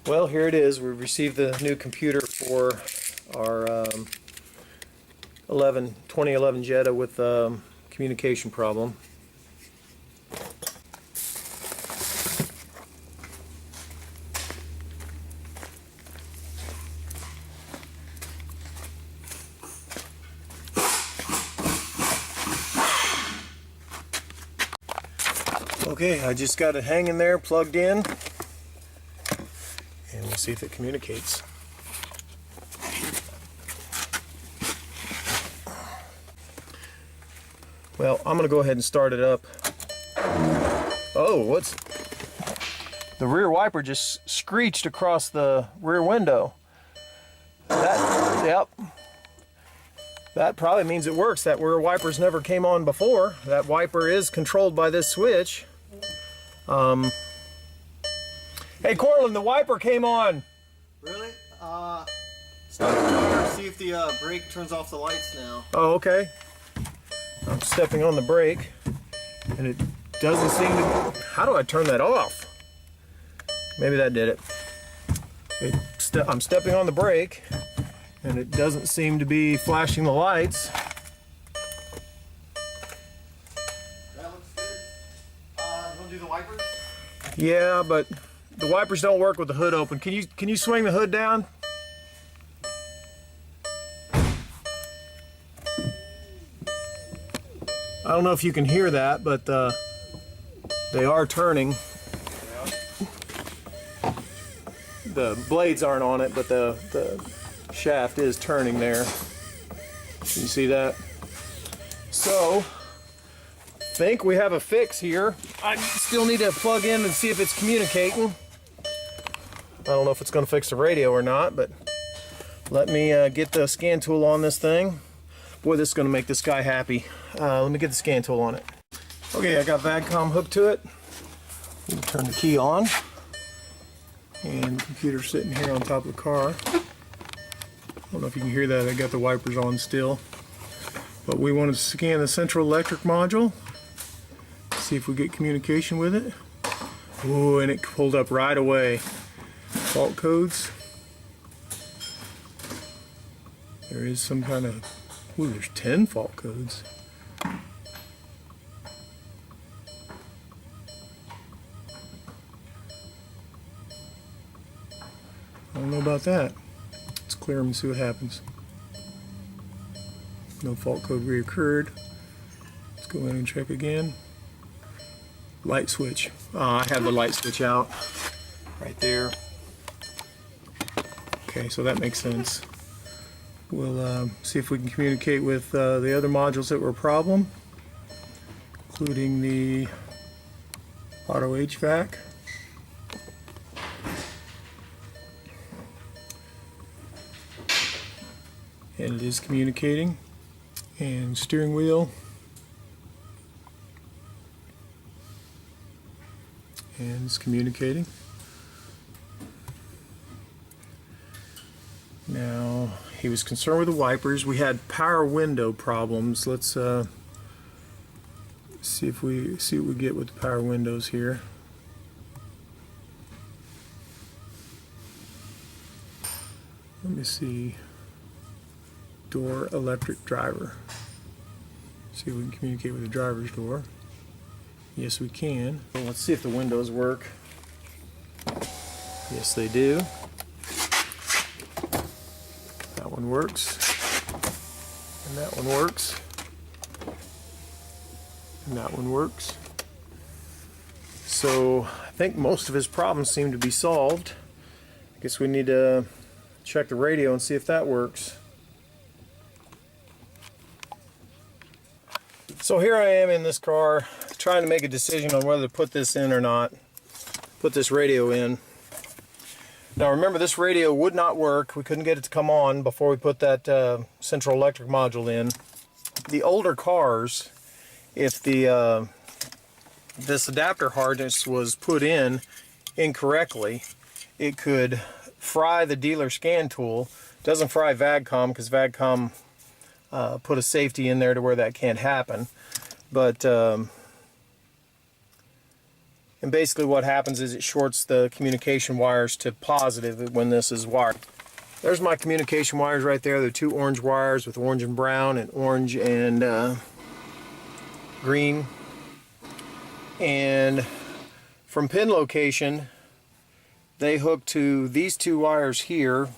Well, here it is. We've received the new computer for our 2011 Jetta with communication problem. Okay, I just got it hanging there, plugged in, and we'll see if it communicates. Well, I'm going to go ahead and start it up. Oh, what's... The rear wiper just screeched across the rear window. Yep. That probably means it works. That rear wipers never came on before. That wiper is controlled by this switch. Hey Corlin, the wiper came on. Really? Stop. See if the brake turns off the lights now. Oh, okay. I'm stepping on the brake, and it doesn't seem to... How do I turn that off? Maybe that did it. I'm stepping on the brake, and it doesn't seem to be flashing the lights. That looks good. You want to do the wipers? Yeah, but the wipers don't work with the hood open. Can you swing the hood down? I don't know if you can hear that, but they are turning. The blades aren't on it, but the shaft is turning there. Can you see that? So, I think we have a fix here. I still need to plug in and see if it's communicating. I don't know if it's going to fix the radio or not, but let me get the scan tool on this thing. Boy, this is going to make this guy happy. Let me get the scan tool on it. Okay, I got VAGCOM hooked to it. Turn the key on. And the computer's sitting here on top of the car. I don't know if you can hear that. I got the wipers on still. But we want to scan the central electric module. See if we get communication with it. Ooh, and it pulled up right away. Fault codes. There is some kind of... Ooh, there's 10 fault codes. I don't know about that. Let's clear them and see what happens. No fault code reoccurred. Let's go in and check again. Light switch. I have the light switch out right there. Okay, so that makes sense. We'll see if we can communicate with the other modules that were a problem, including the auto HVAC. And it is communicating. And steering wheel. And it's communicating. Now, he was concerned with the wipers. We had power window problems. Let's see what we get with the power windows here. Let me see. Door electric driver. See if we can communicate with the driver's door. Yes, we can. Well, let's see if the windows work. Yes, they do. That one works. And that one works. And that one works. So I think most of his problems seem to be solved. I guess we need to check the radio and see if that works. So here I am in this car trying to make a decision on whether to put this in or not. Put this radio in. Now remember, this radio would not work. We couldn't get it to come on before we put that central electric module in. The older cars, if the this adapter harness was put in incorrectly, it could fry the dealer scan tool. It doesn't fry VAGCOM because VAGCOM put a safety in there to where that can't happen. But And basically what happens is it shorts the communication wires to positive when this is wired. There's my communication wires right there. They're 2 orange wires with orange and brown and orange and green. And from pin location, they hook to these 2 wires here,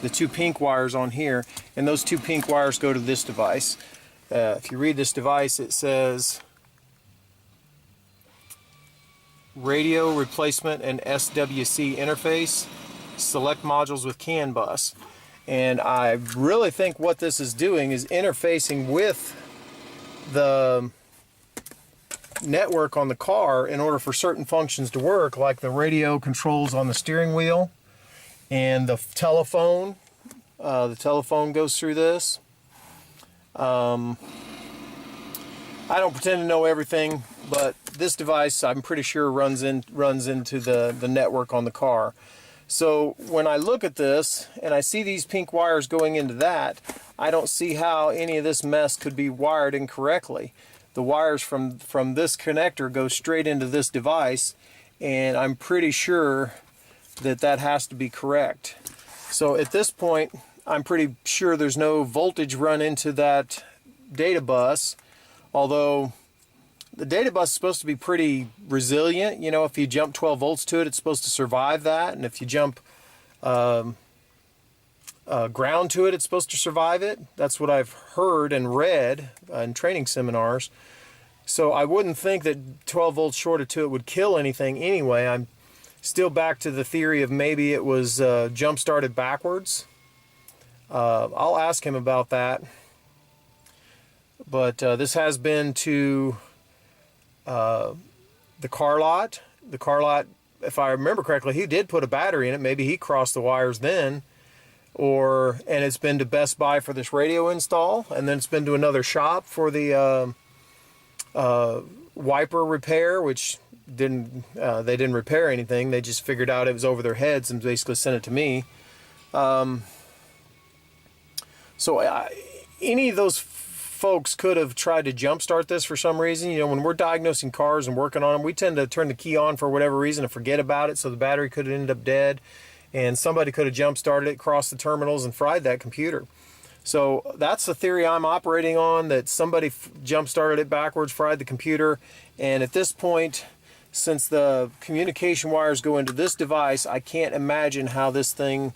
the 2 pink wires on here, and those 2 pink wires go to this device. If you read this device, it says radio replacement and SWC interface, select modules with CAN bus. And I really think what this is doing is interfacing with the network on the car in order for certain functions to work, like the radio controls on the steering wheel and the telephone. The telephone goes through this. I don't pretend to know everything, but this device I'm pretty sure runs into the network on the car. So when I look at this and I see these pink wires going into that, I don't see how any of this mess could be wired incorrectly. The wires from this connector go straight into this device, and I'm pretty sure that has to be correct. So at this point, I'm pretty sure there's no voltage run into that data bus, although the data bus is supposed to be pretty resilient. You know, if you jump 12 volts to it, it's supposed to survive that, and if you jump ground to it, it's supposed to survive it. That's what I've heard and read in training seminars. So I wouldn't think that 12 volts shorted to it would kill anything anyway. I'm still back to the theory of maybe it was jump started backwards. I'll ask him about that. But this has been to the car lot. The car lot, if I remember correctly, he did put a battery in it. Maybe he crossed the wires then. And it's been to Best Buy for this radio install, and then it's been to another shop for the wiper repair, which they didn't repair anything. They just figured out it was over their heads and basically sent it to me. Any of those folks could have tried to jumpstart this for some reason. You know, when we're diagnosing cars and working on them, we tend to turn the key on for whatever reason and forget about it, so the battery could have ended up dead, and somebody could have jump-started it, crossed the terminals, and fried that computer. So that's the theory I'm operating on, that somebody jump-started it backwards, fried the computer, and at this point, since the communication wires go into this device, I can't imagine how this thing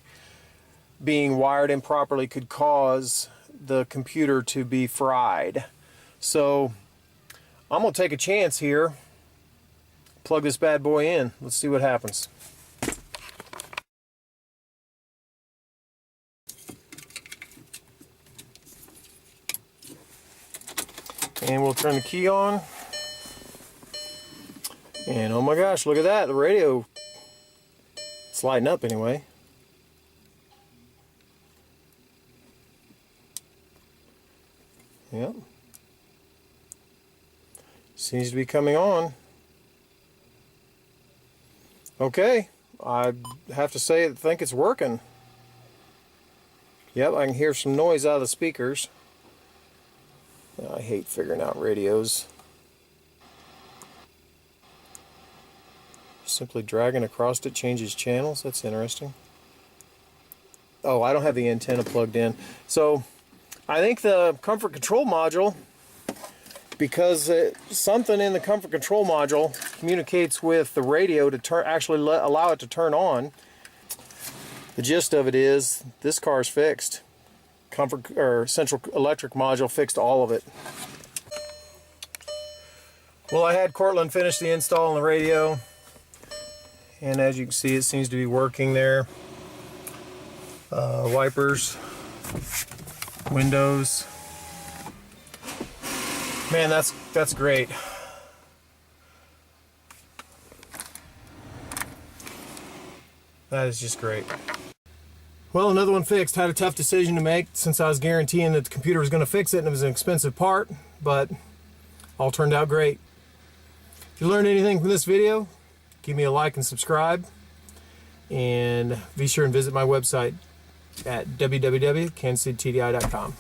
being wired improperly could cause the computer to be fried. So I'm going to take a chance here, plug this bad boy in. Let's see what happens. And we'll turn the key on. And oh my gosh, look at that. The radio, it's lighting up anyway. Yep. Seems to be coming on. Okay. I have to say, I think it's working. Yep, I can hear some noise out of the speakers. I hate figuring out radios. Simply dragging across it changes channels. That's interesting. Oh, I don't have the antenna plugged in. So I think the comfort control module, because something in the comfort control module communicates with the radio to actually allow it to turn on. The gist of it is this car's fixed. Central electric module fixed all of it. Well, I had Cortland finish the install on the radio, and as you can see, it seems to be working there. Wipers, windows. Man, that's great. That is just great. Well, another one fixed. Had a tough decision to make since I was guaranteeing that the computer was going to fix it, and it was an expensive part, but all turned out great. If you learned anything from this video, give me a like and subscribe, and be sure and visit my website at www.kansascitytdi.com.